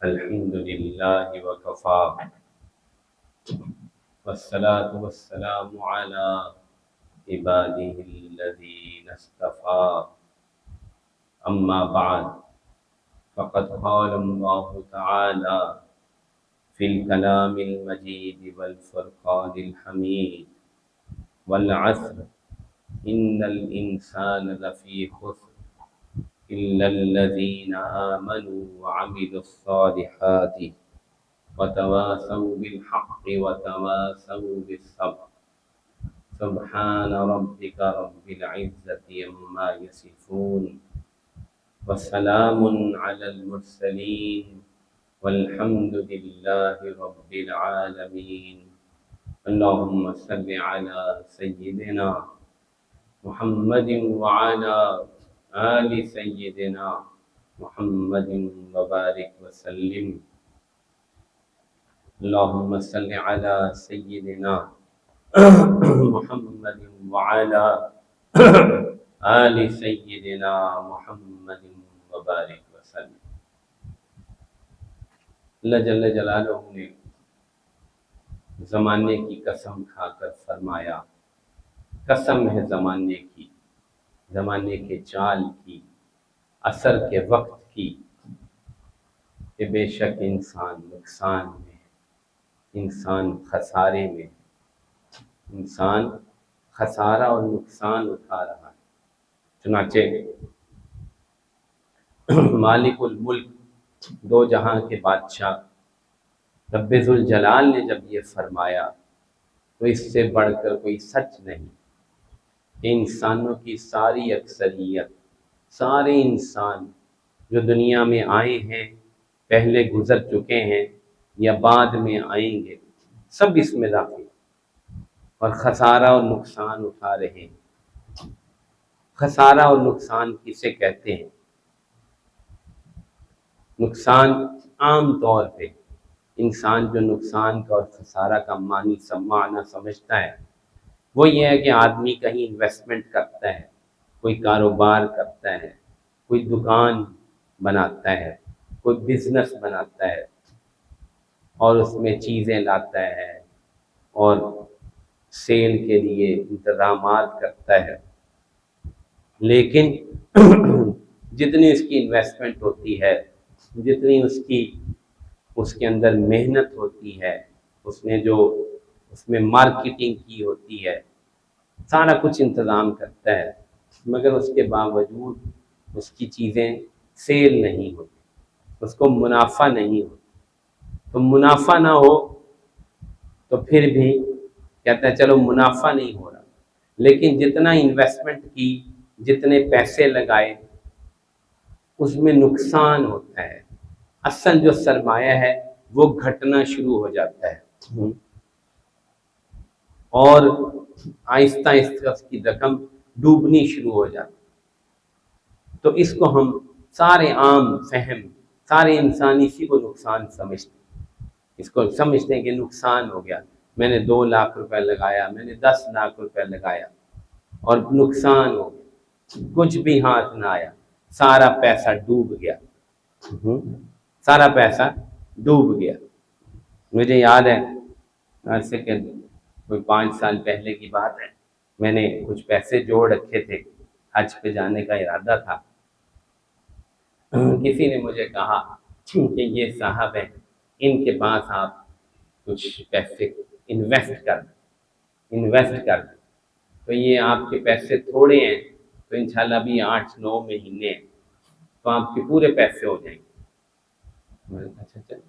الحمد لله وكفى والصلاة والسلام على عباده الذين اصطفى أما بعد فقد قال الله تعالى في الكلام المجيد والفرقان الحميد والعصر إن الإنسان لفي خسر إلا الذين آمنوا وعملوا الصالحات وتواصوا بالحق وتواصوا بالصبر سبحان ربك رب العزة عما يصفون وسلام على المرسلين والحمد لله رب العالمين اللهم صل على سيدنا محمد وعلى آل سيدنا محمد وبارك وسلم اللهم صل على سيدنا محمد وعلى آل سيدنا محمد وبارك وسلم۔ اللہ جل جلالہ نے زمانے کی قسم کھا کر فرمایا، قسم ہے زمانے کی، زمانے کے چال کی، اثر کے وقت کی، کہ بے شک انسان نقصان میں، انسان خسارے میں، انسان خسارہ اور نقصان اٹھا رہا ہے۔ چنانچہ مالک الملک، دو جہاں کے بادشاہ رب ذوالجلال نے جب یہ فرمایا تو اس سے بڑھ کر کوئی سچ نہیں کہ انسانوں کی ساری اکثریت، سارے انسان جو دنیا میں آئے ہیں، پہلے گزر چکے ہیں یا بعد میں آئیں گے، سب اس میں داخل اور خسارہ اور نقصان اٹھا رہے ہیں۔ خسارہ اور نقصان کسے کہتے ہیں؟ نقصان عام طور پہ انسان جو نقصان کا اور خسارہ کا معنی سمجھتا ہے وہ یہ ہے کہ آدمی کہیں انویسٹمنٹ کرتا ہے، کوئی کاروبار کرتا ہے، کوئی دکان بناتا ہے، کوئی بزنس بناتا ہے اور اس میں چیزیں لاتا ہے اور سیل کے لیے انتظامات کرتا ہے، لیکن جتنی اس کی انویسٹمنٹ ہوتی ہے، جتنی اس کے اندر محنت ہوتی ہے، اس میں مارکیٹنگ کی ہوتی ہے، سارا کچھ انتظام کرتا ہے، مگر اس کے باوجود اس کی چیزیں سیل نہیں ہوتی، اس کو منافع نہیں ہوتا۔ تو منافع نہ ہو تو پھر بھی کہتا ہے چلو منافع نہیں ہو رہا، لیکن جتنا انویسٹمنٹ کی، جتنے پیسے لگائے، اس میں نقصان ہوتا ہے، اصل جو سرمایہ ہے وہ گھٹنا شروع ہو جاتا ہے اور آہستہ آہستہ اس کی رقم ڈوبنی شروع ہو جاتی ہے۔ تو اس کو ہم سارے عام فہم، سارے انسان اسی کو نقصان سمجھتے ہیں، اس کو سمجھتے ہیں کہ نقصان ہو گیا، میں نے 2 لاکھ روپے لگایا، میں نے 10 لاکھ روپے لگایا اور نقصان ہو گیا، کچھ بھی ہاتھ نہ آیا، سارا پیسہ ڈوب گیا، سارا پیسہ ڈوب گیا۔ مجھے یاد ہے آج سے کہ کوئی 5 سال پہلے کی بات ہے، میں نے کچھ پیسے جوڑ رکھے تھے، حج پہ جانے کا ارادہ تھا۔ کسی نے مجھے کہا کہ یہ صاحب ہیں، ان کے پاس آپ کچھ پیسے انویسٹ کر دیں، تو یہ آپ کے پیسے تھوڑے ہیں تو انشاءاللہ ابھی 8-9 مہینے ہیں تو آپ کے پورے پیسے ہو جائیں گے۔ میں نے کہا اچھا چل،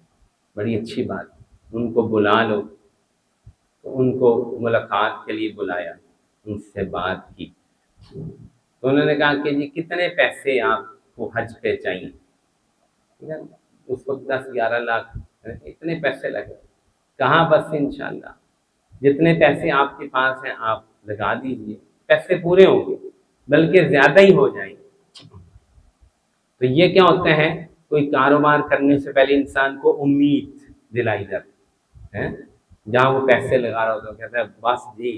بڑی اچھی بات، ان کو بلا لو۔ تو ان کو ملاقات کے لیے بلایا، ان سے بات کی تو انہوں نے کہا کہ جی کتنے پیسے آپ کو حج پہ چاہیے؟ اس وقت 10-11 لاکھ اتنے پیسے لگے۔ کہاں بس انشاءاللہ جتنے پیسے آپ کے پاس ہیں آپ لگا دیجئے، پیسے پورے ہوں گے بلکہ زیادہ ہی ہو جائیں گے۔ تو یہ کیا ہوتا ہے، کوئی کاروبار کرنے سے پہلے انسان کو امید دلائی جاتی ہے، جہاں وہ پیسے لگا رہا ہوتا ہے کہتا ہے بس جی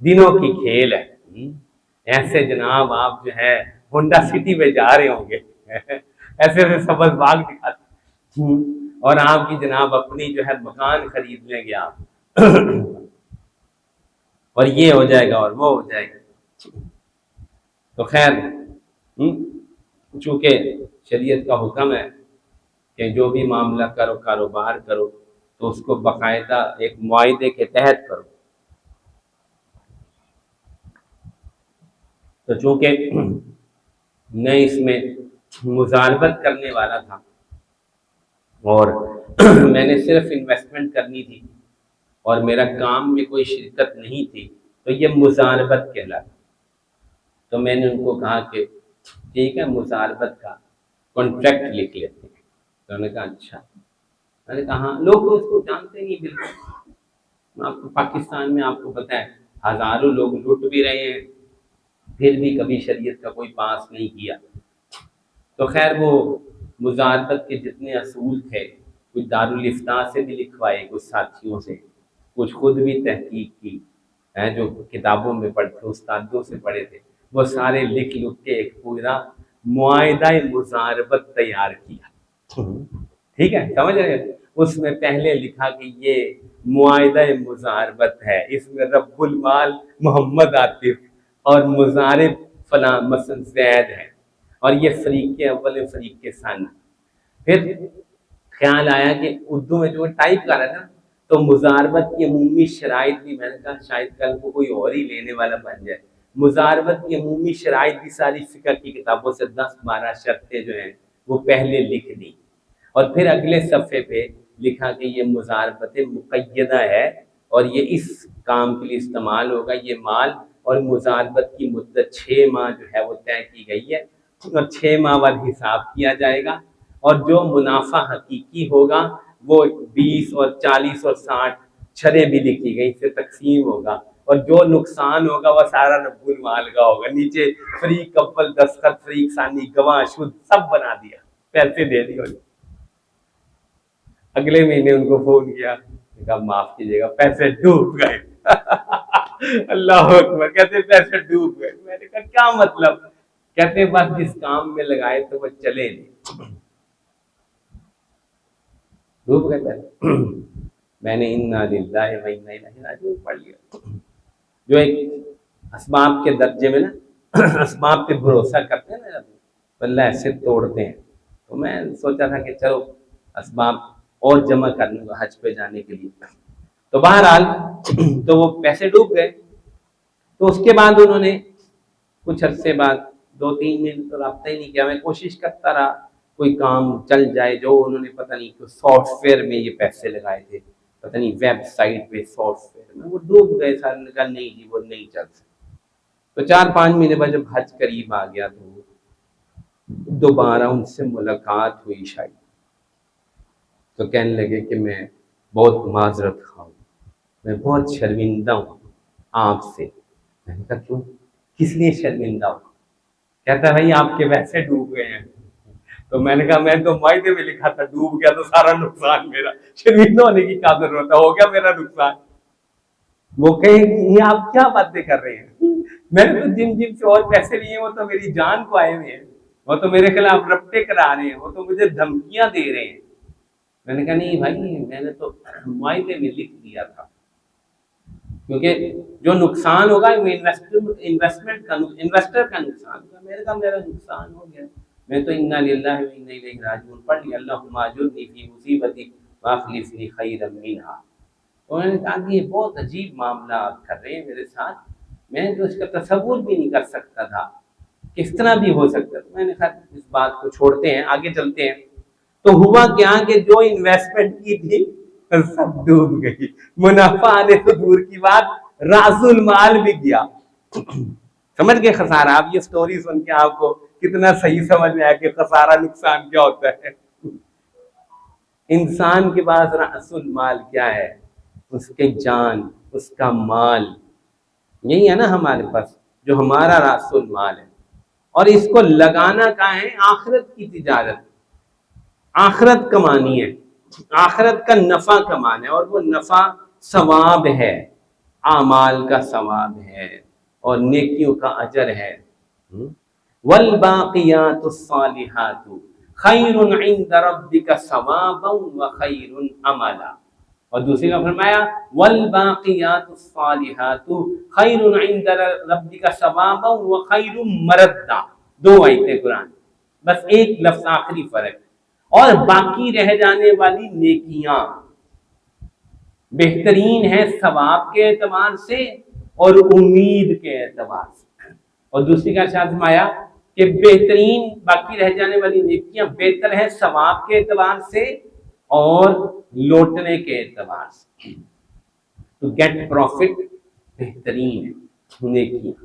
دنوں کی کھیل ہے، ایسے جناب آپ جو ہے ہونڈا سٹی میں جا رہے ہوں گے، ایسے سبز باغ دکھاتے اور آپ کی جناب اپنی جو ہے مکان خرید لیں گے آپ اور یہ ہو جائے گا اور وہ ہو جائے گا. تو خیر چونکہ شریعت کا حکم ہے کہ جو بھی معاملہ کرو کاروبار کرو تو اس کو باقاعدہ ایک معاہدے کے تحت کرو. تو چونکہ میں اس میں مزاربت کرنے والا تھا اور میں نے صرف انویسٹمنٹ کرنی تھی اور میرا کام میں کوئی شرکت نہیں تھی تو یہ مزاربت کہلاتا. تو میں نے ان کو کہا کہ ٹھیک ہے مزاربت کا کانٹریکٹ لکھ لیتے ہیں. تو انہوں نے کہا اچھا. میں نے کہا ہاں لوگ تو اس کو جانتے نہیں بالکل. آپ کو پاکستان میں آپ کو پتہ ہے ہزاروں لوگ لوٹ بھی رہے ہیں پھر بھی کبھی شریعت کا کوئی پاس نہیں کیا. تو خیر وہ مزاربت کے جتنے اصول تھے کچھ دارالفتاء سے بھی لکھوائے کچھ ساتھیوں سے کچھ خود بھی تحقیق کی جو کتابوں میں پڑھتے استادوں سے پڑھے تھے وہ سارے لکھ کے ایک پورا معاہدہ مزاربت تیار کیا. ٹھیک ہے سمجھ رہے ہیں. اس میں پہلے لکھا کہ یہ معاہدہ مزاربت ہے اس میں رب المال محمد عاطف اور مزارب فلاں مثلا زید ہے اور یہ فریق اول فریق ثانی. پھر خیال آیا کہ اردو میں جو ٹائپ کر رہا تھا تو مزاربت کی عمومی شرائط بھی میں نے کہا شاید کل کو کوئی اور ہی لینے والا بن جائے. مزاربت کی عمومی شرائط بھی ساری فقہ کی کتابوں سے 10-12 شرطیں جو ہیں وہ پہلے لکھ دی اور پھر اگلے صفحے پہ لکھا کہ یہ مزاربت مقیدہ ہے اور یہ اس کام کے لیے استعمال ہوگا. یہ مال اور مزاربت کی مدت 6 ماہ جو ہے وہ طے کی گئی ہے اور 6 ماہ والا حساب کیا جائے گا اور جو منافع حقیقی ہوگا وہ 20 اور 40 اور 60 چھرے بھی لکھی گئی سے تقسیم ہوگا اور جو نقصان ہوگا وہ سارا رب المال کا ہوگا. نیچے فریق اول دستخط فریق ثانی گواہ شد سب بنا دیا پیسے دے دیے. اگلے مہینے ان کو فون کیا کہا معاف کیجیے گا پیسے ڈوب گئے. اللہ اکبر. کہتے پیسے ڈوب گئے. میں نے کہا کیا مطلب؟ کہتے بس جس کام میں لگائے تو وہ چلے نہیں ڈوب گئے پیسے. میں نے انا للہ و انا الیہ راجعون پڑھ لیا. جو ایک اسباب کے درجے میں نا اسباب پہ بھروسہ کرتے ہیں نا اللہ ایسے توڑتے ہیں. تو میں سوچا تھا کہ چلو اسباب اور جمع کر لوں گا حج پہ جانے کے لیے. تو بہرحال تو وہ پیسے ڈوب گئے. تو اس کے بعد انہوں نے کچھ عرصے بعد 2-3 دن تو رابطہ ہی نہیں کیا. میں کوشش کرتا رہا کوئی کام چل جائے. جو انہوں نے پتہ نہیں سافٹ ویئر میں یہ پیسے لگائے تھے پتہ نہیں ویب سائٹ پہ سافٹ ویئر میں وہ ڈوب گئے. سارے نے کہا نہیں جی وہ نہیں چل سکتے. تو 4-5 مہینے بعد جب حج قریب آ گیا تو دوبارہ ان سے ملاقات ہوئی شاید. تو کہنے لگے کہ میں بہت معذرت خواہ ہوں میں بہت شرمندہ ہوں آپ سے. میں نے کہا کیوں کس لیے شرمندہ ہوں؟ کہتا بھائی آپ کے پیسے ڈوب گئے ہیں. تو میں نے کہا میں تو معاہدے میں لکھا تھا ڈوب گیا تو سارا نقصان میرا. شرمندہ ہونے کی کیا ضرورت ہے؟ ہو گیا میرا نقصان. وہ کہیں یہ آپ کیا باتیں کر رہے ہیں؟ میں نے تو جن سے اور پیسے لیے وہ تو میری جان کو آئے ہوئے ہیں وہ تو میرے خلاف رپٹے کرا رہے ہیں وہ تو مجھے دھمکیاں دے رہے ہیں. میں نے کہا نہیں بھائی میں نے تو معاہدے میں لکھ دیا تھا کیونکہ جو نقصان ہوگا وہ انویسٹر کا نقصان ہوگا. میرے کہا میرا نقصان ہو گیا. میں تو انا للہ و انا الیہ راجعون پڑھ لیا اللہم اجرنی فی مصیبتی واخلفنی خیرا منہا. تو انہوں نے کہا کہ یہ بہت عجیب معاملہ آپ کر رہے ہیں میرے ساتھ. میں تو اس کا تصور بھی نہیں کر سکتا تھا کس طرح بھی ہو سکتا تھا. میں نے کہا اس بات کو چھوڑتے ہیں آگے چلتے ہیں. تو ہوا کیا کہ جو انویسٹمنٹ کی تھی سب ڈوب گئی. منافع آنے تو دور کی بات راس المال بھی گیا. سمجھ گئے خسارہ؟ آپ یہ سٹوری سن کے آپ کو کتنا صحیح سمجھ میں آیا کہ خسارہ نقصان کیا ہوتا ہے. انسان کے پاس راس المال کیا ہے؟ اس کے جان اس کا مال یہی ہے نا ہمارے پاس جو ہمارا راس المال ہے. اور اس کو لگانا کہاں ہے؟ آخرت کی تجارت. آخرت کمانی ہے آخرت کا نفع کمانا ہے اور وہ نفع ثواب ہے اعمال کا ثواب ہے اور نیکیوں کا اجر ہے. والباقیات الصالحات خیر عند ربک ثوابا وخیر عملا، اور دوسری کا فرمایا والباقیات الصالحات خیر عند ربک ثوابا وخیر مردا، دو آیتیں قرآن، بس ایک لفظ آخری فرق، اور باقی رہ جانے والی نیکیاں بہترین ہے ثواب کے اعتبار سے اور امید کے اعتبار سے، اور دوسری کا ارشاد فرمایا کہ بہترین باقی رہ جانے والی نیکیاں بہتر ہے ثواب کے اعتبار سے اور لوٹنے کے اعتبار سے، تو گیٹ پروفٹ بہترین ہے نیکیاں۔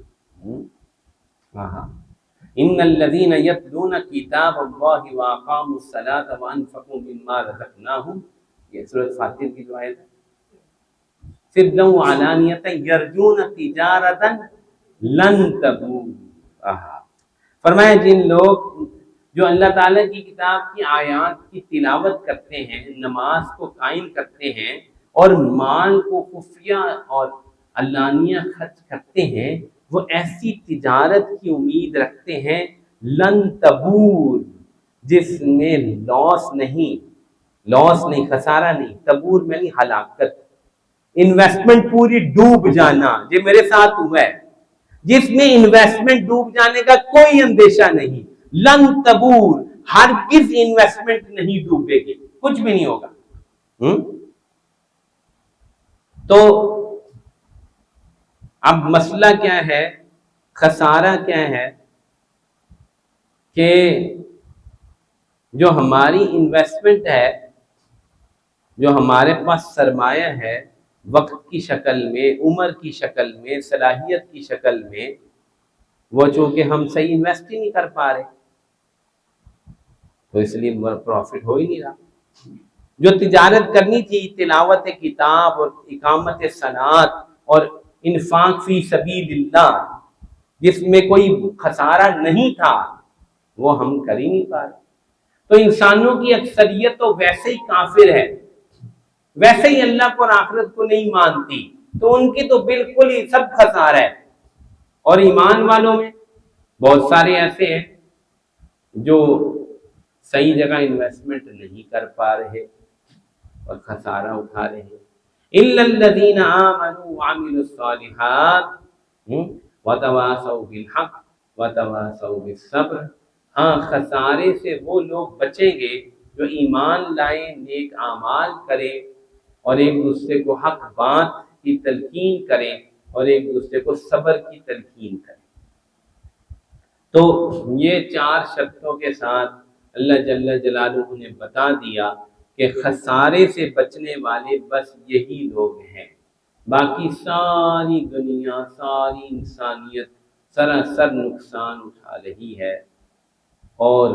ہاں ان الذين يتلون كتاب الله واقاموا الصلاة وانفقوا مما رزقناهم، یہ سورۃ فاتر کی جو آیت ہے، سرا وعلانیۃ یرجون تجارتا لن تبور، فرمایا جن لوگ جو اللہ تعالیٰ کی کتاب کی آیات کی تلاوت کرتے ہیں، نماز کو قائم کرتے ہیں اور مال کو خفیہ اور علانیہ خرچ کرتے ہیں، وہ ایسی تجارت کی امید رکھتے ہیں لن تبور، جس میں لاس نہیں، خسارہ نہیں، تبور میں نہیں ہلاکت، انویسٹمنٹ پوری ڈوب جانا، یہ میرے ساتھ ہوا ہے، جس میں انویسٹمنٹ ڈوب جانے کا کوئی اندیشہ نہیں، لن تبور، ہرگز انویسٹمنٹ نہیں ڈوبے گی، کچھ بھی نہیں ہوگا۔ تو اب مسئلہ کیا ہے، خسارہ کیا ہے کہ جو ہماری انویسٹمنٹ ہے، جو ہمارے پاس سرمایہ ہے وقت کی شکل میں، عمر کی شکل میں، صلاحیت کی شکل میں، وہ چونکہ ہم صحیح انویسٹ ہی نہیں کر پا رہے، تو اس لیے پروفٹ ہو ہی نہیں رہا۔ جو تجارت کرنی تھی، تلاوت کتاب اور اقامت صلاۃ اور انفاق فی سبیل اللہ، جس میں کوئی خسارہ نہیں تھا، وہ ہم کر ہی نہیں پا رہے۔ تو انسانوں کی اکثریت تو ویسے ہی کافر ہے، ویسے ہی اللہ کو اور آخرت کو نہیں مانتی، تو ان کی تو بالکل ہی سب خسارہ ہے۔ اور ایمان والوں میں بہت سارے ایسے ہیں جو صحیح جگہ انویسٹمنٹ نہیں کر پا رہے اور خسارہ اٹھا رہے ہیں۔ الا الذين امنوا وعملوا الصالحات وتواصوا بالحق وتواصوا بالصبر، ہاں خسارے سے وہ لوگ بچیں گے جو ایمان لائیں، نیک اعمال کریں اور ایک دوسرے کو حق بات کی تلقین کریں اور ایک دوسرے کو صبر کی تلقین کریں۔ تو یہ چار شرطوں کے ساتھ اللہ جل جلالہ نے بتا دیا کہ خسارے سے بچنے والے بس یہی لوگ ہیں، باقی ساری دنیا، ساری انسانیت سراسر نقصان اٹھا رہی ہے۔ اور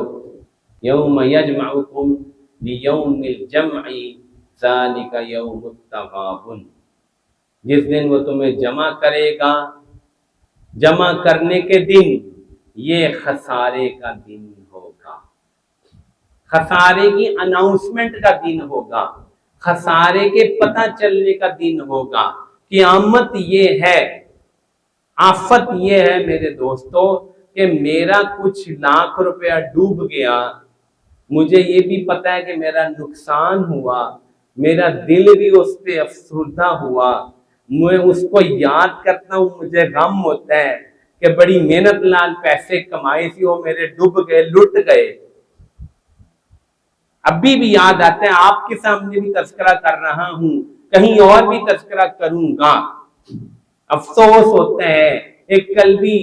یوم یجمعکم لیوم الجمع ذالک یوم التغابن، جس دن وہ تمہیں جمع کرے گا، جمع کرنے کے دن یہ خسارے کا دن ہوگا، خسارے کی اناؤنسمنٹ کا دن ہوگا، خسارے کے پتہ چلنے کا دن ہوگا۔ قیامت یہ ہے، آفت یہ ہے میرے دوستو کہ میرا کچھ لاکھ روپیہ ڈوب گیا، مجھے یہ بھی پتا ہے کہ میرا نقصان ہوا، میرا دل بھی اس پہ افسردہ ہوا، میں اس کو یاد کرتا ہوں، مجھے غم ہوتا ہے کہ بڑی محنت لال پیسے کمائے تھی، وہ میرے ڈوب گئے، لٹ گئے۔ ابھی بھی یاد آتا ہے، آپ کے سامنے بھی تذکرہ کر رہا ہوں، کہیں اور بھی تذکرہ کروں گا۔ افسوس ہوتا ہے، ایک قلبی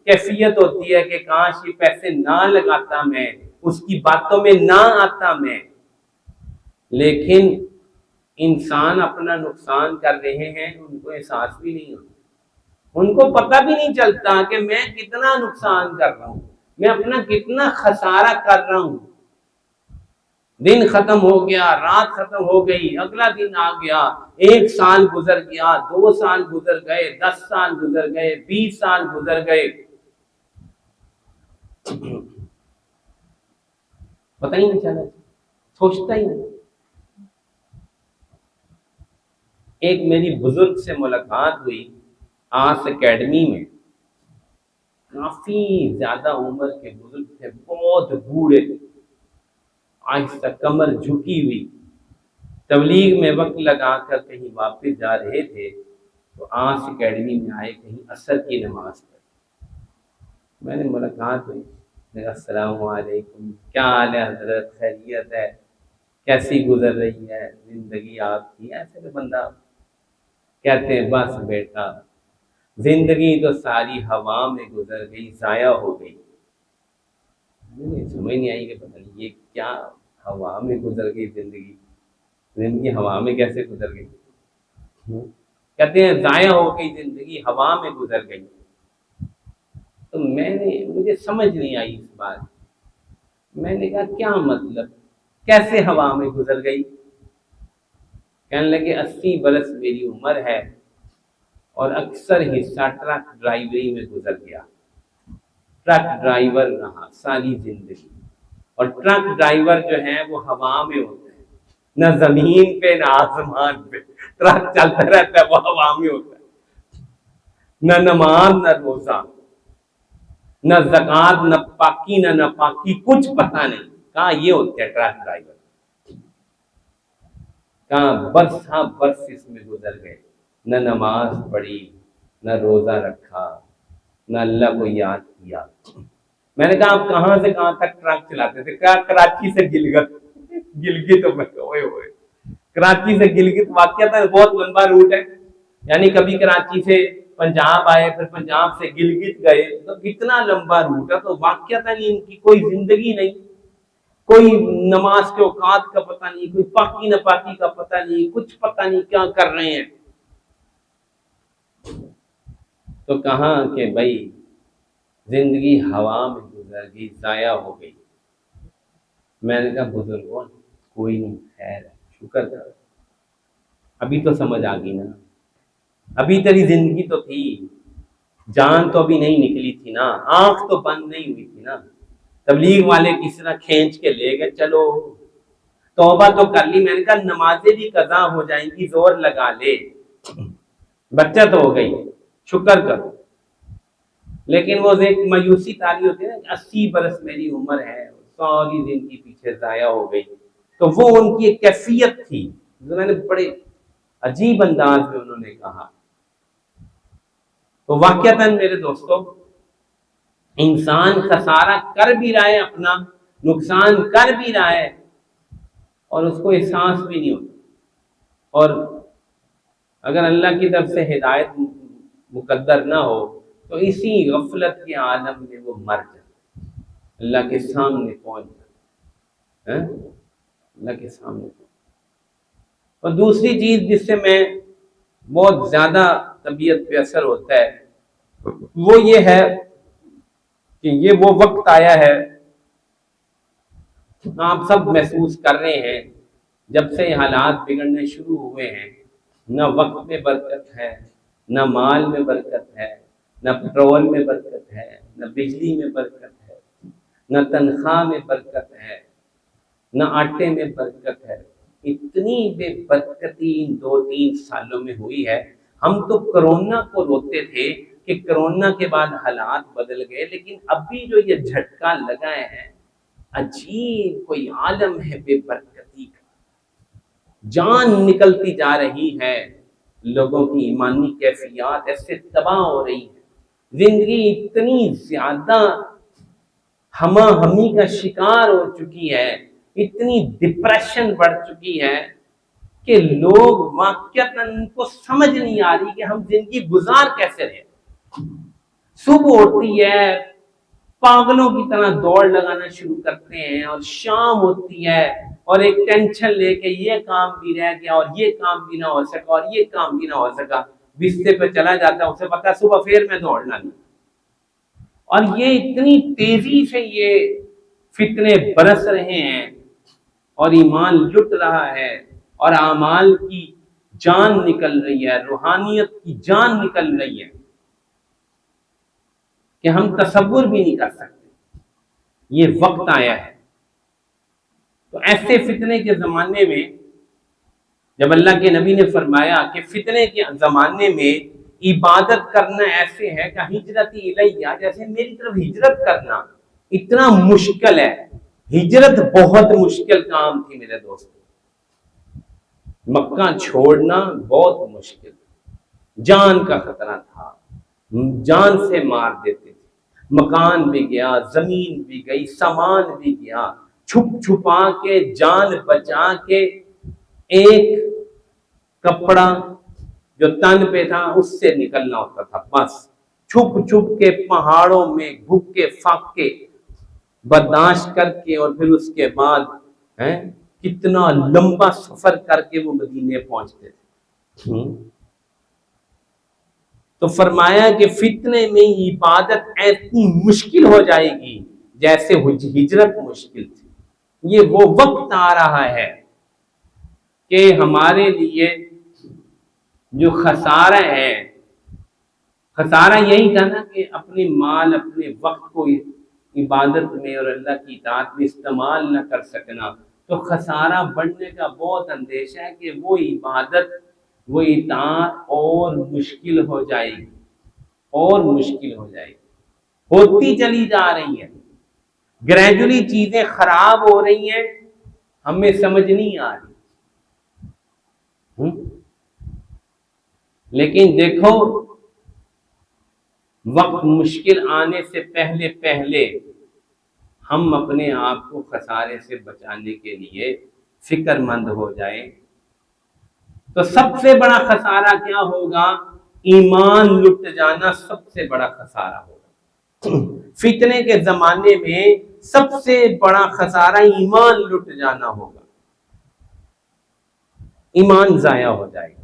کیفیت ہوتی ہے کہ کاش یہ پیسے نہ لگاتا میں، اس کی باتوں میں نہ آتا میں، لیکن انسان اپنا نقصان کر رہے ہیں، ان کو احساس بھی نہیں ہوتا، ان کو پتہ بھی نہیں چلتا کہ میں کتنا نقصان کر رہا ہوں، میں اپنا کتنا خسارہ کر رہا ہوں۔ دن ختم ہو گیا، رات ختم ہو گئی، اگلا دن آ گیا، 1 سال گزر گیا، 2 سال گزر گئے، 10 سال گزر گئے، 20 سال گزر گئے، پتہ ہی نہیں چلا، سوچتا ہی نہیں۔ ایک میری بزرگ سے ملاقات ہوئی آس اکیڈمی میں، کافی زیادہ عمر کے بزرگ تھے، بہت بوڑھے، آہستہ کمر جھکی ہوئی، تبلیغ میں وقت لگا کر کہیں واپس جا رہے تھے تو آنس اکیڈمی میں آئے کہیں عصر کی نماز پڑھ۔ میں نے ملاقات ہوئی، السلام علیکم، کیا حال ہے حضرت، خیریت ہے، کیسی گزر رہی ہے زندگی آپ کی؟ ایسے تو بندہ کہتے ہیں بس بیٹا زندگی تو ساری ہوا میں گزر گئی، ضائع ہو گئی۔ مجھے سمجھ نہیں آئی کہ پتہ نہیں یہ کیا ہوا میں گزر گئی زندگی، زندگی ہوا میں کیسے گزر گئی؟ کہتے ہیں ضائع ہو گئی زندگی، ہوا میں گزر گئی۔ تو مجھے سمجھ نہیں آئی اس بات، میں نے کہا کیا مطلب، کیسے ہوا میں گزر گئی؟ کہنے لگے 80 برس میری عمر ہے اور اکثر حصہ ٹرک ڈرائیوری میں گزر گیا، ٹرک ڈرائیور رہا ساری زندگی، اور ٹرک ڈرائیور جو ہیں وہ ہوا میں ہوتے ہیں، نہ زمین پہ نہ آسمان پہ، ٹرک چلتا رہتا ہے، وہ ہوا میں ہوتا ہے، نہ نماز نہ روزہ نہ زکوٰۃ نہ پاکی نہ ناپاکی، کچھ پتہ نہیں، کہاں یہ ہوتے ہیں ٹرک ڈرائیور، کہاں برس ہاں برس اس میں گزر گئے، نہ نماز پڑھی نہ روزہ رکھا نہ اللہ کو یاد کیا۔ میں نے کہا آپ کہاں سے کہاں تک ٹرک چلاتے تھے؟ کہا کراچی سے گلگت، گلگت ہوئے کراچی سے گلگت واقعہ بہت لمبا روٹ ہے، یعنی کبھی کراچی سے پنجاب آئے پھر پنجاب سے گلگت گئے، تو اتنا لمبا روٹ ہے، تو واقعہ ان کی کوئی زندگی نہیں، کوئی نماز کے اوقات کا پتہ نہیں، کوئی پاکی نہ پاکی کا پتہ نہیں، کچھ پتہ نہیں کیا کر رہے ہیں۔ تو کہاں کہ بھائی زندگی ہوا میں گزر گئی، ضائع ہو گئی۔ میں نے کہا بزرگوں کوئی نہیں، خیر ہے، شکر کرو، ابھی تو سمجھ آ گئی نا، ابھی تیری زندگی تو تھی، جان تو ابھی نہیں نکلی تھی نا، آنکھ تو بند نہیں ہوئی تھی نا، تبلیغ والے کس طرح کھینچ کے لے گئے، چلو توبہ تو کر لی۔ میں نے کہا نمازیں بھی قضا ہو جائیں گی، زور لگا لے، بچت ہو گئی، شکر کرو۔ لیکن وہ ایک مایوسی تاری ہوتی ہے نا کہ 80 برس میری عمر ہے، ساری زندگی پیچھے ضائع ہو گئی، تو وہ ان کی ایک کیفیت تھی، میں نے بڑے عجیب انداز میں انہوں نے کہا۔ تو واقعتاً میرے دوستوں انسان خسارہ کر بھی رہا ہے، اپنا نقصان کر بھی رہا ہے، اور اس کو احساس بھی نہیں ہوتا، اور اگر اللہ کی طرف سے ہدایت مقدر نہ ہو تو اسی غفلت کے عالم میں وہ مر جائے، اللہ کے سامنے پہنچ جائے، اللہ کے سامنے پہنچ۔ اور دوسری چیز جس سے میں بہت زیادہ طبیعت پہ اثر ہوتا ہے وہ یہ ہے کہ یہ وہ وقت آیا ہے، آپ سب محسوس کر رہے ہیں، جب سے حالات بگڑنے شروع ہوئے ہیں، نہ وقت میں برکت ہے، نہ مال میں برکت ہے، نہ پٹرول میں برکت ہے، نہ بجلی میں برکت ہے، نہ تنخواہ میں برکت ہے، نہ آٹے میں برکت ہے۔ اتنی بے برکتی ان 2-3 سالوں میں ہوئی ہے۔ ہم تو کرونا کو روتے تھے کہ کرونا کے بعد حالات بدل گئے، لیکن ابھی جو یہ جھٹکا لگا ہے، عجیب کوئی عالم ہے بے برکتی کا، جان نکلتی جا رہی ہے، لوگوں کی ایمانی کیفیات ایسے تباہ ہو رہی ہے، زندگی اتنی زیادہ ہما ہمی کا شکار ہو چکی ہے، اتنی ڈپریشن بڑھ چکی ہے کہ لوگ واقعتاً ان کو سمجھ نہیں آ رہی کہ ہم زندگی گزار کیسے رہے۔ صبح ہوتی ہے پاگلوں کی طرح دوڑ لگانا شروع کرتے ہیں، اور شام ہوتی ہے اور ایک ٹینشن لے کے یہ کام بھی رہ گیا اور یہ کام بھی نہ ہو سکا اور یہ کام بھی نہ ہو سکا، بستر پہ چلا جاتا ہے، اسے پتا صبح پھر میں دوڑنا نہیں۔ اور یہ اتنی تیزی سے یہ فتنے برس رہے ہیں اور ایمان لٹ رہا ہے اور اعمال کی جان نکل رہی ہے، روحانیت کی جان نکل رہی ہے کہ ہم تصور بھی نہیں کر سکتے۔ یہ وقت آیا ہے۔ تو ایسے فتنے کے زمانے میں جب اللہ کے نبی نے فرمایا کہ فتنے کے زمانے میں عبادت کرنا ایسے ہے کہ ہجرت الیہ، جیسے میری طرف ہجرت کرنا اتنا مشکل ہے، ہجرت بہت مشکل کام تھی میرے دوستوں، مکہ چھوڑنا بہت مشکل، جان کا خطرہ تھا، جان سے مار دیتے تھے، مکان بھی گیا، زمین بھی گئی، سامان بھی گیا، چھپ چھپا کے جان بچا کے ایک کپڑا جو تن پہ تھا اس سے نکلنا ہوتا تھا، بس چھپ چھپ کے پہاڑوں میں بھوکے فاقے برداشت کر کے، اور پھر اس کے بعد کتنا لمبا سفر کر کے وہ مدینے پہنچتے تھے۔ تو فرمایا کہ فتنے میں عبادت ایسی مشکل ہو جائے گی جیسے ہجرت مشکل تھی۔ یہ وہ وقت آ رہا ہے کہ ہمارے لیے جو خسارہ ہے، خسارہ یہی تھا نا کہ اپنے مال اپنے وقت کو عبادت میں اور اللہ کی اطاعت میں استعمال نہ کر سکنا، تو خسارہ بڑھنے کا بہت اندیشہ ہے کہ وہ عبادت وہ اطاعت اور مشکل ہو جائے گی، اور مشکل ہو جائے گی، ہوتی چلی جا رہی ہے، گریجولی چیزیں خراب ہو رہی ہیں، ہمیں سمجھ نہیں آ رہی۔ لیکن دیکھو وقت مشکل آنے سے پہلے پہلے ہم اپنے آپ کو خسارے سے بچانے کے لیے فکر مند ہو جائیں تو سب سے بڑا خسارہ کیا ہوگا؟ ایمان لٹ جانا سب سے بڑا خسارہ ہوگا۔ فتنے کے زمانے میں سب سے بڑا خسارہ ایمان لٹ جانا ہوگا، ایمان ضائع ہو جائے گا۔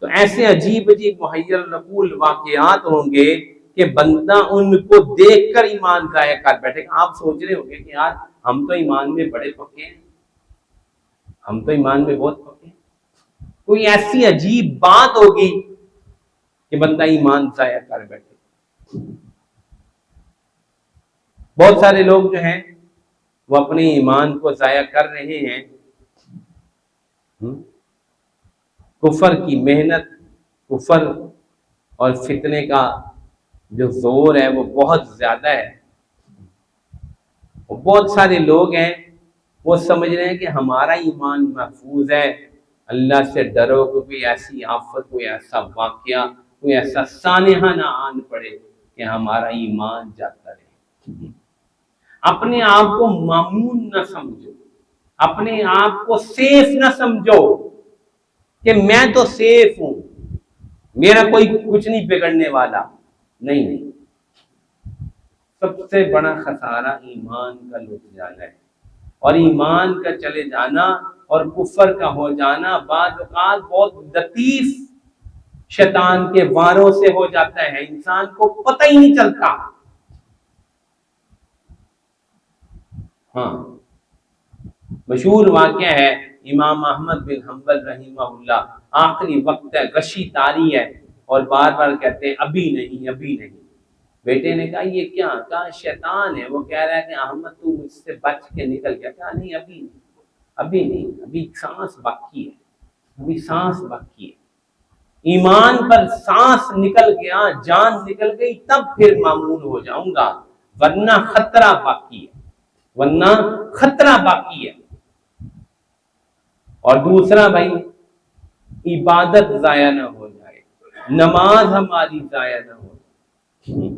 تو ایسے عجیب عجیب محیر العقول واقعات ہوں گے کہ بندہ ان کو دیکھ کر ایمان ضائع کر بیٹھے گا۔ آپ سوچ رہے ہوں گے کہ یار ہم تو ایمان میں بڑے پکے ہیں، ہم تو ایمان میں بہت پکے ہیں، کوئی ایسی عجیب بات ہوگی کہ بندہ ایمان ضائع کر بیٹھے۔ بہت سارے لوگ جو ہیں وہ اپنے ایمان کو ضائع کر رہے ہیں، کفر کی محنت، کفر اور فتنے کا جو زور ہے وہ بہت زیادہ ہے۔ بہت سارے لوگ ہیں وہ سمجھ رہے ہیں کہ ہمارا ایمان محفوظ ہے، اللہ سے ڈرو کہ کوئی ایسی آفت، کوئی ایسا واقعہ، کوئی ایسا سانحہ نہ آن پڑے کہ ہمارا ایمان جاتا رہے۔ اپنے آپ کو مامون نہ سمجھو، اپنے آپ کو سیف نہ سمجھو کہ میں تو سیف ہوں، میرا کوئی کچھ نہیں بگڑنے والا، نہیں۔ سب سے بڑا خسارہ ایمان کا لٹ جانا ہے، اور ایمان کا چلے جانا اور کفر کا ہو جانا بعض اوقات بہت لطیف شیطان کے واروں سے ہو جاتا ہے، انسان کو پتہ ہی نہیں چلتا۔ ہاں، مشہور واقعہ ہے، امام احمد بن حنبل رحمہ اللہ، آخری وقت ہے، غشی طاری ہے، اور بار بار کہتے ہیں ابھی نہیں، ابھی نہیں۔ بیٹے نے کہا یہ کیا؟ کہا شیطان ہے، وہ کہہ رہا ہے کہ احمد تو مجھ سے بچ کے نکل گیا۔ کہا نہیں، ابھی نہیں، ابھی نہیں، ابھی سانس باقی ہے، ابھی سانس باقی ہے۔ ایمان پر سانس نکل گیا، جان نکل گئی، تب پھر معمول ہو جاؤں گا، ورنہ خطرہ باقی ہے، ورنہ خطرہ باقی ہے۔ اور دوسرا بھائی، عبادت ضائع نہ ہو جائے، نماز ہماری ضائع نہ ہو جائے،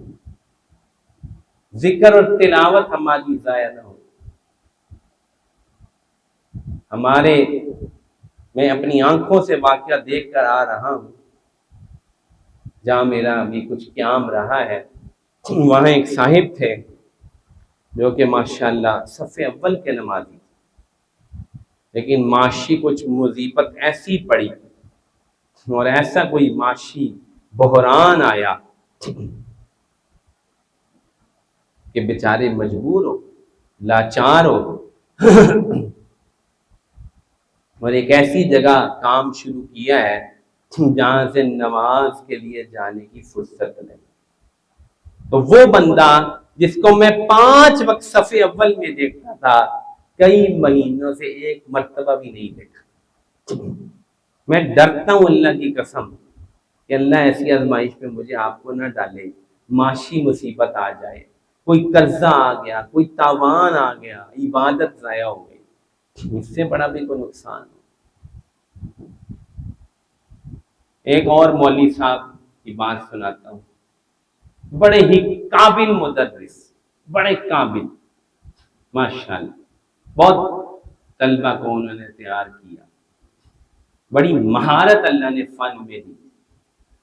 ذکر اور تلاوت ہماری ضائع نہ ہو۔ میں اپنی آنکھوں سے واقعہ دیکھ کر آ رہا ہوں، جہاں میرا ابھی کچھ قیام رہا ہے، وہاں ایک صاحب تھے جو کہ ماشاءاللہ صف اول کے نمازی، لیکن معاشی کچھ مصیبت ایسی پڑی اور ایسا کوئی معاشی بحران آیا کہ بیچارے مجبور ہو، لاچار ہو، اور ایک ایسی جگہ کام شروع کیا ہے جہاں سے نماز کے لیے جانے کی فرصت نہیں۔ تو وہ بندہ جس کو میں 5 وقت صف اول میں دیکھتا تھا، کئی مہینوں سے ایک مرتبہ بھی نہیں دیکھا۔ میں ڈرتا ہوں اللہ کی قسم کہ اللہ ایسی آزمائش پہ مجھے آپ کو نہ ڈالے، معاشی مصیبت آ جائے، کوئی قرضہ آ گیا، کوئی تاوان آ گیا، عبادت ضائع ہو گئی، اس سے بڑا بھی کوئی نقصان ہو۔ ایک اور مولوی صاحب کی بات سناتا ہوں، بڑے ہی قابل مدرس، بڑے قابل، ماشاءاللہ، بہت طلبہ کو انہوں نے تیار کیا، بڑی مہارت اللہ نے فن میں دی۔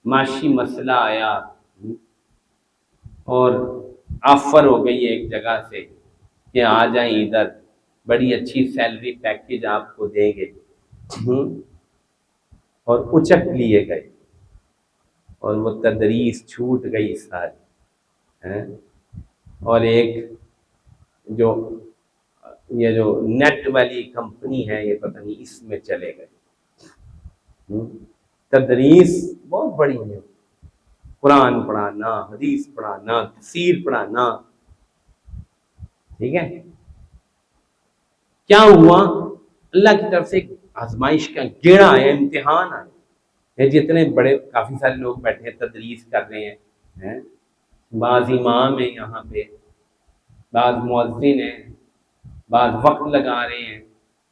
معاشی مسئلہ آیا اور آفر ہو گئی ایک جگہ سے کہ آ جائیں ادھر، بڑی اچھی سیلری پیکیج آپ کو دیں گے، اور اچک لیے گئے اور وہ تدریس چھوٹ گئی ساری، اور ایک جو یہ جو نیٹ والی کمپنی ہے، یہ پتہ نہیں اس میں چلے گئے۔ تدریس بہت بڑی ہے، قرآن پڑھانا، حدیث پڑھانا، تفسیر پڑھانا، ٹھیک ہے۔ کیا ہوا؟ اللہ کی طرف سے ایک آزمائش کا گیڑا آیا، امتحان آیا۔ یہ جتنے بڑے کافی سارے لوگ بیٹھے ہیں تدریس کر رہے ہیں، بعض امام ہیں یہاں پہ، بعض مؤذن ہیں، بعض وقت لگا رہے ہیں۔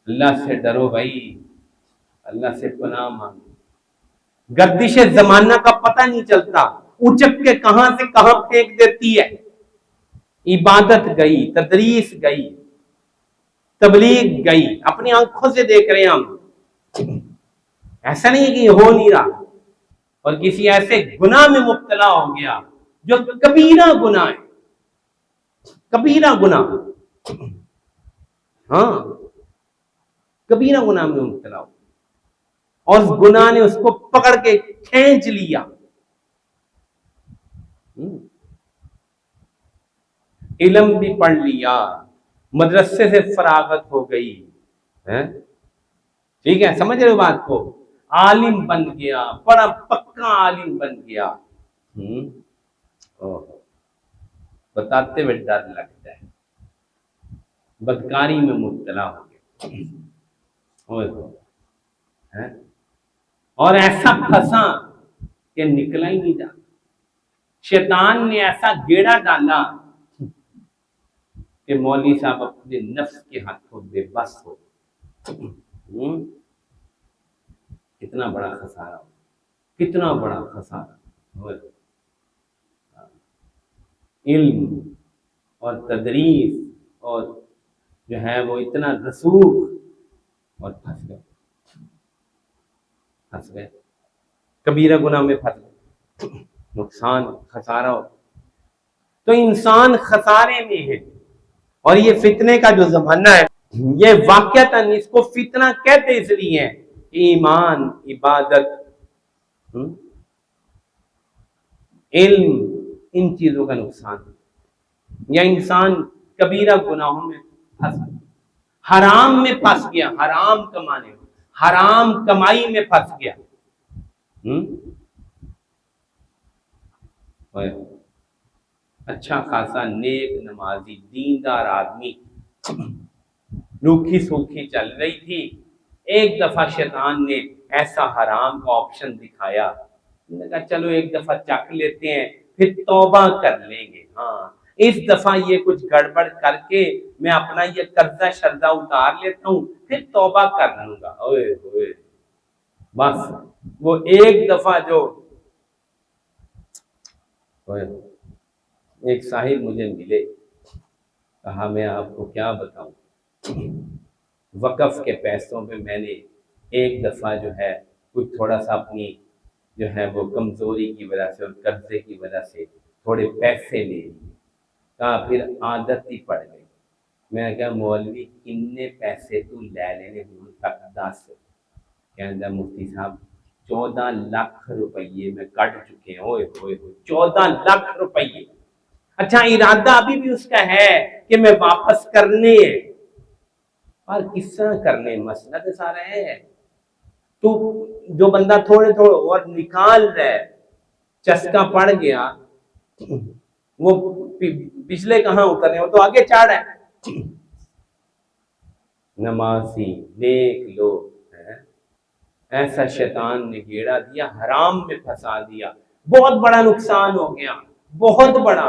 اللہ سے ڈرو بھائی، اللہ سے پناہ مانگو، گردش زمانہ کا پتہ نہیں چلتا، اچک کے کہاں سے کہاں پھینک دیتی ہے۔ عبادت گئی، تدریس گئی، تبلیغ گئی، اپنی آنکھوں سے دیکھ رہے ہیں ہم، ایسا نہیں ہے کہ یہ ہو نہیں رہا، اور کسی ایسے گناہ میں مبتلا ہو گیا جو کبیرہ گناہ ہے، کبیرہ گناہ، ہاں کبیرہ گناہ میں مبتلا ہو، اور اس گناہ نے اس کو پکڑ کے کھینچ لیا۔ علم بھی پڑھ لیا، مدرسے سے فراغت ہو گئی، ٹھیک ہے، سمجھ رہے ہو بات کو، عالم بن گیا، بڑا پکا عالم بن گیا، بتاتے ہوئے ڈر لگتا ہے، بدکاری میں مبتلا ہو گیا، اور ایسا پھنسا کہ نکلا ہی نہیں جاتا۔ شیطان نے ایسا گیڑا ڈالا کہ مولوی صاحب اپنے نفس کے ہاتھوں بے بس ہو۔ کتنا بڑا خسارہ ہو، کتنا بڑا خسارہ۔ علم اور تدریس اور جو ہے وہ اتنا رسوخ، اور پھنس گئے کبیرہ گناہ میں، پھنس گئے، نقصان، خسارہ ہو۔ تو انسان خسارے میں ہے، اور یہ فتنے کا جو زمانہ ہے، یہ واقعتاً اس کو فتنہ کہتے اس لیے ہیں، ایمان، عبادت، علم، ان چیزوں کا نقصان، یا انسان کبیرہ گناہوں میں پھنس گیا، حرام میں پھنس گیا، حرام کمانے میں، حرام کمائی میں پھنس گیا، اچھا خاصا نیک نمازی دیندار آدمی، روکھی سوکھی چل رہی تھی، ایک دفعہ شیطان نے ایسا حرام کا آپشن دکھایا، میں نے کہا چلو ایک دفعہ چکھ لیتے ہیں، پھر توبہ کر لیں گے، ہاں اس دفعہ یہ کچھ گڑبڑ کر کے میں اپنا یہ قرضہ شرضہ اتار لیتا ہوں، پھر توبہ کر لوں گا۔ اوئے ہوئے، بس وہ ایک دفعہ جو، ایک صاحب مجھے ملے، کہا میں آپ کو کیا بتاؤں، وقف کے پیسوں پہ میں نے ایک دفعہ جو ہے کچھ تھوڑا سا اپنی جو ہے وہ کمزوری کی وجہ سے اور قرضے کی وجہ سے تھوڑے پیسے لے لیے، کہا پھر عادت ہی پڑ گئی۔ میں کہا مولوی کتنے پیسے تو لے لینے ہوں تک 10، کہنا مفتی صاحب 14 لاکھ روپیے میں کٹ چکے ہیں۔ اوئے ہوئے ہوئے، 14 لاکھ روپیے! اچھا ارادہ ابھی بھی اس کا ہے کہ میں واپس کرنے ہیں، اور کس طرح کرنے، مسئلہ تو سارا ہے، تو جو بندہ تھوڑے تھوڑے اور نکال رہا ہے، چسکا پڑ گیا، وہ پچھلے کہاں اترے، وہ تو آگے چڑھ ہے۔ نمازی نیک لوگ ہیں، ایسا شیطان نے گیڑا دیا، حرام میں پھنسا دیا، بہت بڑا نقصان ہو گیا، بہت بڑا۔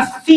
80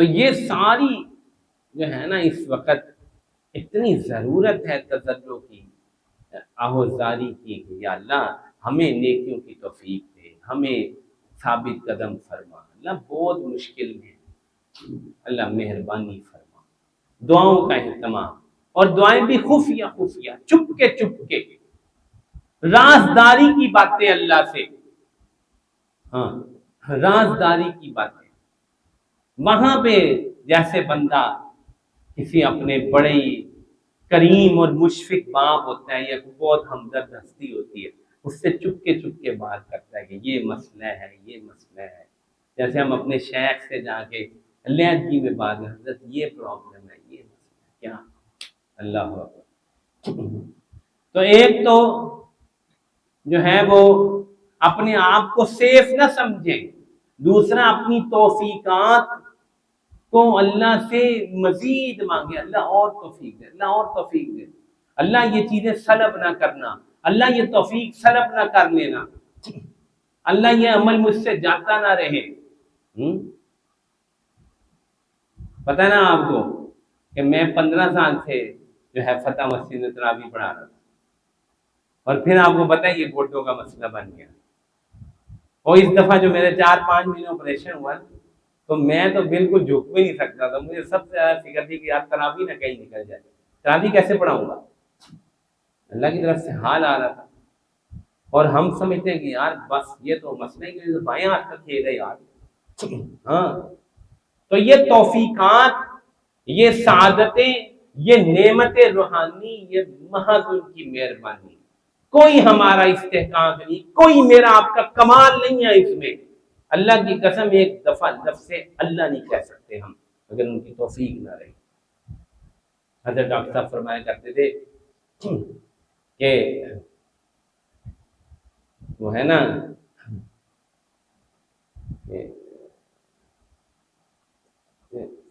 تو یہ ساری جو ہے نا اس وقت اتنی ضرورت ہے تذرع کی، آہوزاری کی کہ یا اللہ ہمیں نیکیوں کی توفیق دے، ہمیں ثابت قدم فرما، اللہ بہت مشکل میں ہے، اللہ مہربانی فرما۔ دعاؤں کا اہتمام، اور دعائیں بھی خفیہ خفیہ، چپ کے رازداری کی باتیں اللہ سے، ہاں رازداری کی باتیں، وہاں پہ جیسے بندہ کسی اپنے بڑے کریم اور مشفق باپ ہوتا ہے یا بہت ہمدرد ہستی ہوتی ہے، اس سے چپ کے بات کرتا ہے کہ یہ مسئلہ ہے، یہ مسئلہ ہے۔ جیسے ہم اپنے شیخ سے جا کے علیحدگی میں بات کرتے، حضرت یہ پرابلم ہے، یہ مسئلہ ہے، کیا اللہ اکبر۔ تو ایک تو جو ہے وہ اپنے آپ کو سیف نہ سمجھیں، دوسرا اپنی توفیقات کو اللہ سے مزید مانگے، اللہ اور توفیق دے، اللہ اور توفیق دے، اللہ یہ چیزیں سلب نہ کرنا، اللہ یہ توفیق سلب نہ کر لینا، اللہ یہ عمل مجھ سے جاتا نہ رہے۔ پتہ نا آپ کو کہ میں 15 سال سے جو ہے فتح مسجد میں تراویح پڑھا رہا تھا، اور پھر آپ کو پتہ ہے یہ گوٹوں کا مسئلہ بن گیا، اور اس دفعہ جو میرے 4-5 مہینے آپریشن ہوا تو میں تو بالکل جھک بھی نہیں سکتا تھا، مجھے سب سے زیادہ فکر تھی کہ یار تراویح نہ کہیں نکل جائے، تراویح کیسے پڑھاؤں گا، اللہ کی طرف سے حال آ رہا تھا۔ اور ہم سمجھتے ہیں کہ یار بس یہ تو مسئلہ ہے کہ بائیں ہاتھ کا کھیل ہے یار، ہاں تو یہ توفیقات، یہ سعادتیں، یہ نعمت روحانی، یہ محض ان کی مہربانی، کوئی ہمارا استحقاق نہیں، کوئی میرا آپ کا کمال نہیں ہے اس میں۔ اللہ کی قسم ایک دفعہ لفظ اللہ نہیں کہہ سکتے ہم اگر ان کی توفیق نہ رہی۔ حضرت ڈاکٹر صاحب فرمایا کرتے تھے کہ وہ ہے نا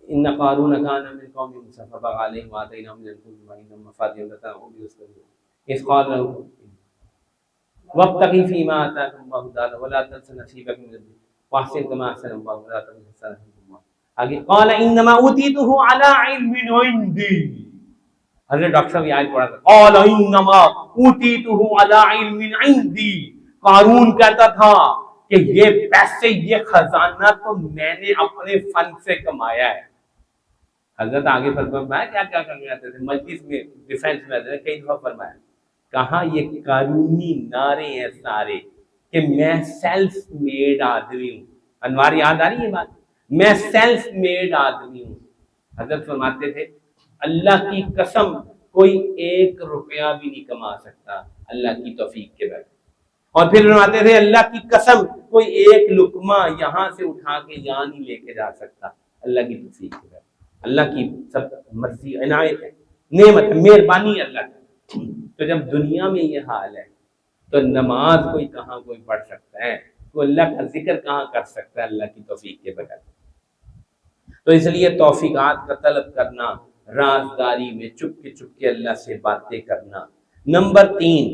ان قارون کان من قوم موسیٰ فبغى عليهم وآتيناه من الكنوز ما إن مفاتيحه لتنوء بالعصبة إذ قال له وابتغ فيما آتاك الله الدار ولا تنس نصيبك من الدنيا واحسن كما أحسن الله ولا تبغ الإحسان إلا الله۔ آگے قال إنما أوتيته على علم عندي، حضرت ڈاکٹر صاحب یہ آیت پڑھا تھا، قال إنما أوتيته على علم عندي، قارون کہتا تھا کہ یہ پیسے، یہ خزانہ تو میں نے اپنے فن سے کمایا ہے۔ حضرت آگے فرمایا کیا کیا کرنے آتے تھے مجلس میں، ڈیفینس میں آتے تھے، کئی دفعہ فرمایا کہاں یہ قانونی نعرے ہیں سارے کہ میں سیلف میڈ آدمی ہوں۔ انوار یاد آ رہی ہے بات، میں سیلف میڈ آدمی ہوں۔ حضرت فرماتے تھے اللہ کی قسم کوئی 1 روپیہ بھی نہیں کما سکتا اللہ کی توفیق کے بغیر، اور پھر فرماتے تھے اللہ کی قسم کوئی 1 لقمہ یہاں سے اٹھا کے یہاں نہیں لے کے جا سکتا اللہ کی توفیق کے بغیر۔ اللہ کی سب مرضی، عنایت ہے، نعمت ہے، مہربانی ہے اللہ کی۔ تو جب دنیا میں یہ حال ہے تو نماز کوئی کہاں کوئی پڑھ سکتا ہے، تو اللہ کا ذکر کہاں کر سکتا ہے اللہ کی توفیق کے بغیر۔ تو اس لیے توفیقات کا طلب کرنا، رازداری میں چپ کے اللہ سے باتیں کرنا۔ نمبر 3،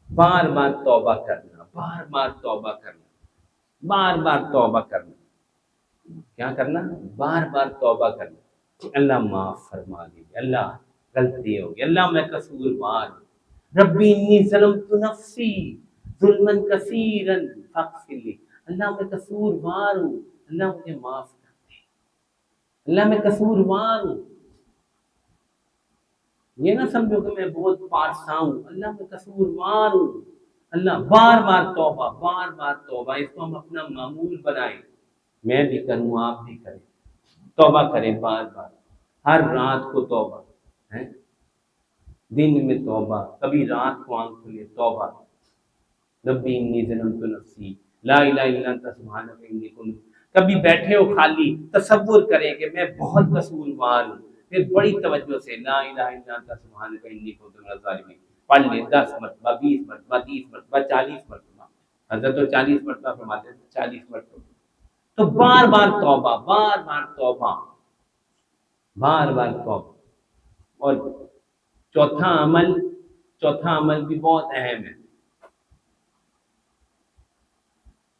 بار بار توبہ کرنا، بار بار توبہ کرنا، بار بار توبہ کرنا۔ کیا کرنا؟ بار بار توبہ کرنا، اللہ معاف فرما دیجیے، اللہ غلطی ہوگی، اللہ میں قصوروار ہوں، ربی انی ظلمت نفسی ظلما کثیرا فاغفر لی، اللہ میں قصوروار ہوں، اللہ مجھے معاف کر دے، اللہ میں قصوروار ہوں۔ یہ نہ سمجھو کہ میں بہت پارسا ہوں، اللہ میں قصوروار ہوں، اللہ بار بار توبہ، بار بار توبہ، اس کو ہم اپنا معمول بنائیں، میں بھی کروں آپ بھی کریں، توبہ کریں بار بار، ہر رات کو توبہ ہے، دن میں توبہ، کبھی رات کو آنکھ کھلے توبہ، ربی انی ظلمت نفسی لا الہ الا انت سبحانک انی کنت، کبھی بیٹھے ہو خالی تصور کریں کہ میں بہت قصوروار ہوں، پھر بڑی توجہ سے لا الہ الا انت سبحانک انی کنت من الظالمین پڑھ لیں، 10 مرتبہ، 20 مرتبہ، 30 مرتبہ، 40 مرتبہ، حضرت تو 40 مرتبہ فرماتے ہیں، 40 مرتبہ۔ تو بار بار توبہ، بار بار توبہ، بار بار توبہ۔ اور چوتھا عمل بھی بہت اہم ہے،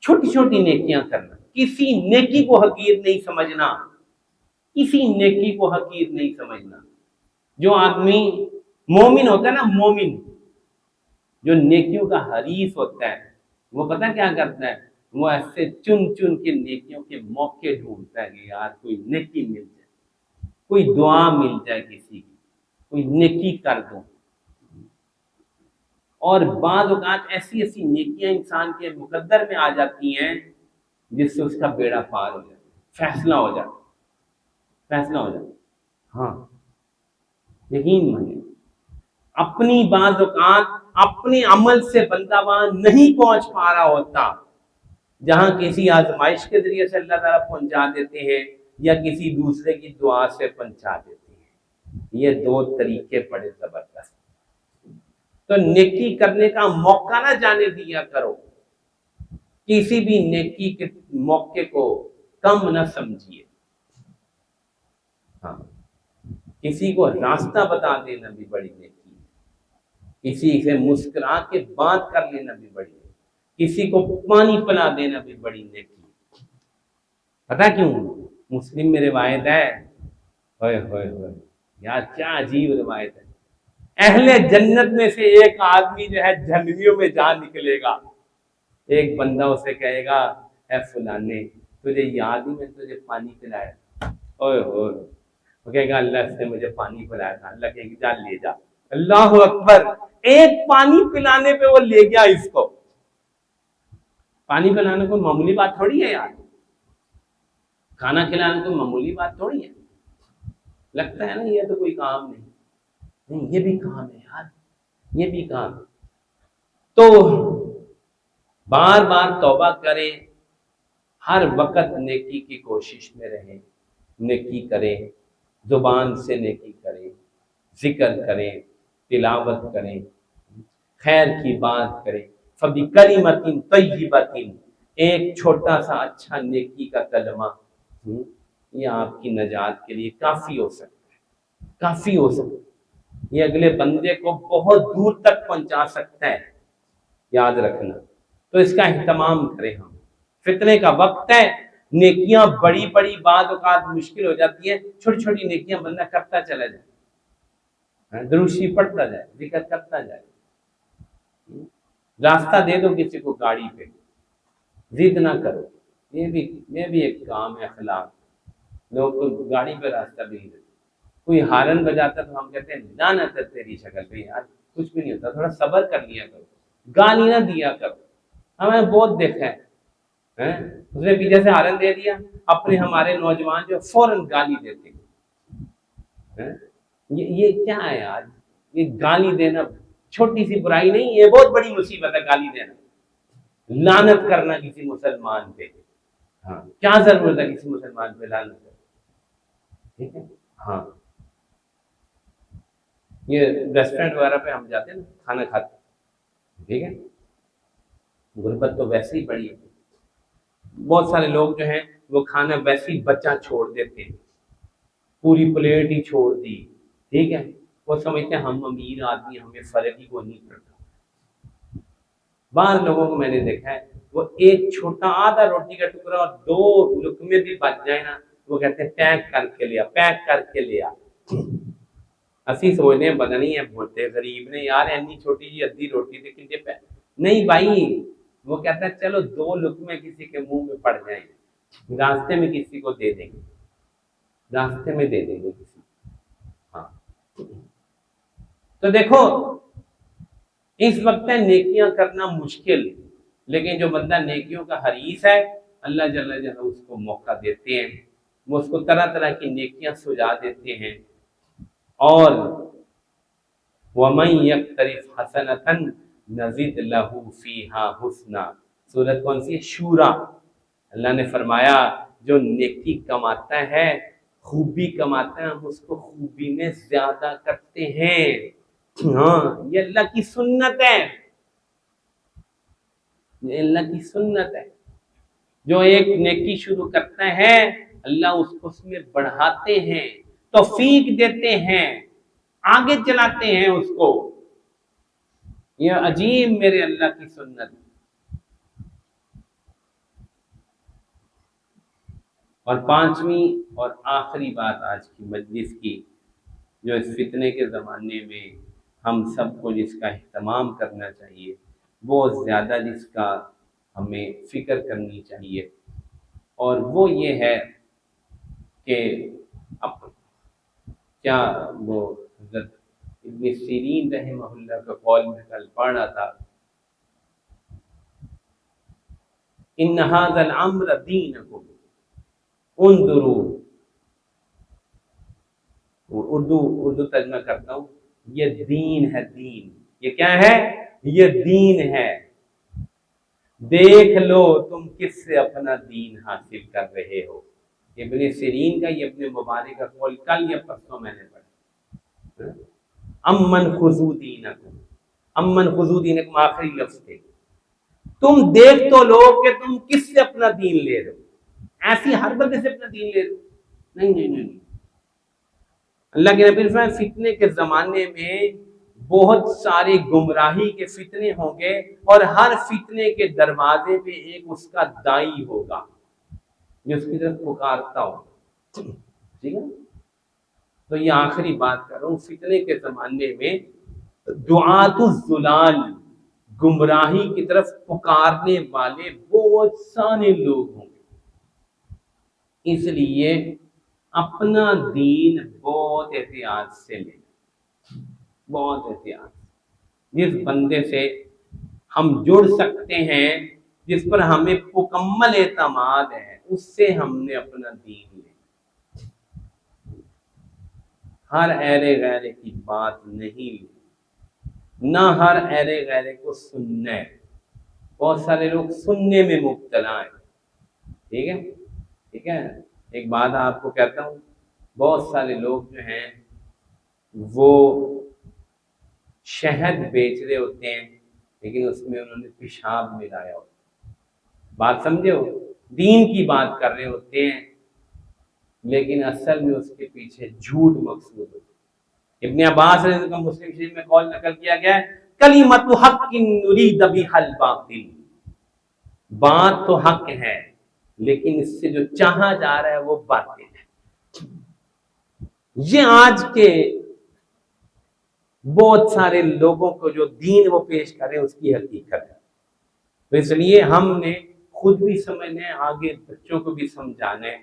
چھوٹی چھوٹی نیکیاں کرنا، کسی نیکی کو حقیر نہیں سمجھنا، کسی نیکی کو حقیر نہیں سمجھنا۔ جو آدمی مومن ہوتا ہے نا، مومن جو نیکیوں کا حریص ہوتا ہے، وہ پتہ کیا کرتا ہے؟ وہ ایسے چن چن کے نیکیوں کے موقع ڈھونڈتا ہے کہ یار کوئی نیکی مل جائے، کوئی دعا مل جائے، کسی کی کوئی نیکی کر دو۔ اور بعض اوقات ایسی ایسی نیکیاں انسان کے مقدر میں آ جاتی ہیں جس سے اس کا بیڑا پار ہو جاتا ہے، فیصلہ ہو جاتا ہے، فیصلہ ہو جاتا ہے۔ ہاں، یقین مانے اپنی بعض اوقات اپنے عمل سے بندہ وہاں نہیں پہنچ پا رہا ہوتا جہاں کسی آزمائش کے ذریعے سے اللہ تعالیٰ پہنچا دیتے ہیں یا کسی دوسرے کی دعا سے پہنچا دیتے ہیں۔ یہ دو طریقے بڑے زبردست۔ تو نیکی کرنے کا موقع نہ جانے دیا کرو، کسی بھی نیکی کے موقع کو کم نہ سمجھیے۔ ہاں، کسی کو راستہ بتا دینا بھی بڑی نیکی ہے، کسی سے مسکرا کے بات کر لینا بھی بڑی نیکی، کسی کو پانی پلا دینا بھی بڑی نیکی ہے۔ پتہ کیوں؟ مسلم میں روایت ہے، ہوئے ہوئے ہوئے یار کیا عجیب روایت ہے، اہل جنت میں سے ایک آدمی جو ہے جہنمیوں میں جا نکلے گا، ایک بندہ اسے کہے گا اے فلانے تجھے یاد ہی میں تجھے پانی پلایا، اوئے ہوئے، وہ کہے گا اللہ سے مجھے پانی پلایا تھا، اللہ کہے گا جا لے جا۔ اللہ اکبر، ایک پانی پلانے پہ وہ لے گیا اس کو۔ پانی پلانے کو معمولی بات تھوڑی ہے یار، کھانا کھلانا کوئی معمولی بات تھوڑی ہے۔ لگتا ہے نا یہ تو کوئی کام نہیں، نہیں یہ بھی کام ہے یار، یہ بھی کام ہے۔ تو بار بار توبہ کریں، ہر وقت نیکی کی کوشش میں رہیں، نیکی کریں، زبان سے نیکی کریں، ذکر کریں، تلاوت کریں، خیر کی بات کریں۔ فَبِكَلِمَةٍ طَيِّبَةٍ، ایک چھوٹا سا اچھا نیکی کا کلمہ یہ آپ کی نجات کے لیے کافی ہو سکتا ہے، کافی ہو سکتا ہے، یہ اگلے بندے کو بہت دور تک پہنچا سکتا ہے، یاد رکھنا۔ تو اس کا اہتمام کریں ہم۔ فتنے کا وقت ہے، نیکیاں بڑی بڑی بعض اوقات مشکل ہو جاتی ہیں، چھوٹی چھوٹی نیکیاں بندہ کرتا چلا جائے، درود شریف پڑھتا جائے، ذکر کرتا جائے، راستہ دے دو کسی کو گاڑی پہ، ضد نہ کرو، یہ بھی ایک کام ہے، اخلاق۔ لوگ کو گاڑی پہ راستہ بھی نہیں دیتے، کوئی ہارن بجاتا تو ہم کہتے ہیں لعنت ہے تیری شکل پہ، یار کچھ بھی نہیں ہوتا، تھوڑا صبر کر لیا کرو، گالی نہ دیا کرو۔ ہمیں بہت دیکھا ہے، اس نے پیچھے سے ہارن دے دیا، اپنے ہمارے نوجوان جو فوراً گالی دیتے ہیں۔ یہ کیا ہے یار؟ یہ گالی دینا چھوٹی سی برائی نہیں، یہ بہت بڑی مصیبت ہے، گالی دینا، لعنت کرنا کسی مسلمان پہ۔ ہاں، کیا ضرورت ہے کسی مسلمان پہ لعنت کرنا؟ ٹھیک ہے، ہاں، یہ ریسٹورینٹ وغیرہ پہ ہم جاتے ہیں نا کھانا کھاتے ہیں، ٹھیک ہے، غربت تو ویسے ہی بڑی ہے، بہت سارے لوگ جو ہیں وہ کھانا ویسے ہی بچہ چھوڑ دیتے ہیں، پوری پلیٹ ہی چھوڑ دی، ٹھیک ہے، وہ سمجھتے ہیں ہم امیر آدمی، ہمیں فرق ہی کوئی نہیں پڑتا۔ بعض لوگوں کو میں نے دیکھا ہے، وہ ایک چھوٹا آدھا روٹی کا ٹکڑا اور 2 لقمے بھی بچ جائے نا، وہ کہتے ہیں پیک کر کے لیا، پیک کر کے لیا۔ اسی سوچنے ہیں پتہ نہیں ہے بھوٹے غریب نے یار اتنی چھوٹی جی ادھی روٹی تھی کہ پیک نہیں بھائی، وہ کہتا ہے چلو 2 لقمے کسی کے منہ میں پڑ جائیں، راستے میں کسی کو دے دیں گے، راستے میں دے دیں گے کسی کو۔ ہاں، تو دیکھو اس وقت ہے نیکیاں کرنا مشکل، لیکن جو بندہ نیکیوں کا حریص ہے اللہ جل جلالہ اس کو موقع دیتے ہیں، وہ اس کو طرح طرح کی نیکیاں سجا دیتے ہیں۔ اور وَمَن يَقْتَرِفْ حَسَنَةً نَزِدْ لَهُ فِيهَا حُسْنًا، سورت کون سی ہے؟ شورا۔ اللہ نے فرمایا جو نیکی کماتا ہے، خوبی کماتا ہے، ہم اس کو خوبی میں زیادہ کرتے ہیں۔ ہاں، یہ اللہ کی سنت ہے، یہ اللہ کی سنت ہے۔ جو ایک نیکی شروع کرتا ہے اللہ اس میں بڑھاتے ہیں، توفیق دیتے ہیں، آگے چلاتے ہیں اس کو۔ یہ عجیب میرے اللہ کی سنت ہے۔ اور پانچویں اور آخری بات آج کی مجلس کی، جو اس فتنے کے زمانے میں ہم سب کو جس کا اہتمام کرنا چاہیے، بہت زیادہ جس کا ہمیں فکر کرنی چاہیے، اور وہ یہ ہے کہ اب کیا وہ حضرت ابن سیرین رحمہ اللہ کا قول میں کل پڑھ رہا تھا، ان ھذا الامر دینکم انظروا، اردو ترجمہ کرتا ہوں، یہ دین ہے، دین، یہ کیا ہے؟ یہ دین ہے، دیکھ لو تم کس سے اپنا دین حاصل کر رہے ہو۔ ابن سیرین کا یہ اپنے مبارک کا قول کل یا پرسوں میں نے پڑھا، امن خذو دینکم، امن خذو دینکم آخری لفظ تھے، تم دیکھ تو لو کہ تم کس سے اپنا دین لے رہے ہو، ایسی ہر بندے سے اپنا دین لے رہے ہو؟ نہیں نہیں نہیں، اللہ کے نبی فرمائے فتنے کے زمانے میں بہت سارے گمراہی کے فتنے ہوں گے، اور ہر فتنے کے دروازے پہ ایک اس کا دائی ہوگا جو اس کی طرف پکارتا ہو، ٹھیک ہے؟ تو یہ آخری بات کر رہا ہوں، فتنے کے زمانے میں دعات الضلال، گمراہی کی طرف پکارنے والے بہت سارے لوگ ہوں گے، اس لیے اپنا دین بہت احتیاط سے لیں، بہت احتیاط۔ جس بندے سے ہم جڑ سکتے ہیں، جس پر ہمیں مکمل اعتماد ہے، اس سے ہم نے اپنا دین لیں، ہر ایرے غیرے کی بات نہیں لی، نہ ہر ایرے غیرے کو سننا ہے، بہت سارے لوگ سننے میں مبتلا ہیں، ٹھیک ہے، ٹھیک ہے۔ ایک بات آپ کو کہتا ہوں، بہت سارے لوگ جو ہیں وہ شہد بیچ رہے ہوتے ہیں، لیکن اس میں انہوں نے پیشاب ملایا ہوتا ہے، بات سمجھے ہو، دین کی بات کر رہے ہوتے ہیں لیکن اصل میں اس کے پیچھے جھوٹ مقصود ہوتا ہے۔ ابن عباس رضی اللہ عنہ مسلم شریف میں قول نقل کیا گیا ہے، کلمۃ حق نرید بہا الباطل، بات تو حق ہے لیکن اس سے جو چاہا جا رہا ہے وہ باطل ہے۔ یہ آج کے بہت سارے لوگوں کو جو دین وہ پیش کریں اس کی حقیقت ہے، تو اس لیے ہم نے خود بھی سمجھنا ہے، آگے بچوں کو بھی سمجھانا ہے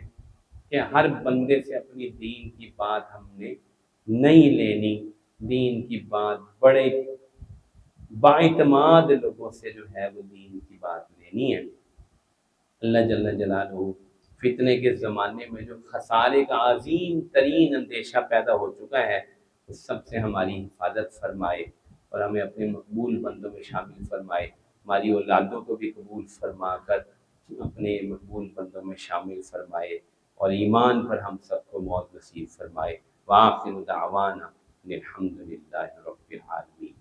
کہ ہر بندے سے اپنی دین کی بات ہم نے نہیں لینی، دین کی بات بڑے باعتماد لوگوں سے جو ہے وہ دین کی بات لینی ہے۔ اللہ جل جلالہ فتنے کے زمانے میں جو خسارے کا عظیم ترین اندیشہ پیدا ہو چکا ہے، اس سب سے ہماری حفاظت فرمائے اور ہمیں اپنے مقبول بندوں میں شامل فرمائے، ہماری اولادوں کو بھی قبول فرما کر اپنے مقبول بندوں میں شامل فرمائے، اور ایمان پر ہم سب کو موت نصیب فرمائے۔ وآخر دعوانا الحمد للہ۔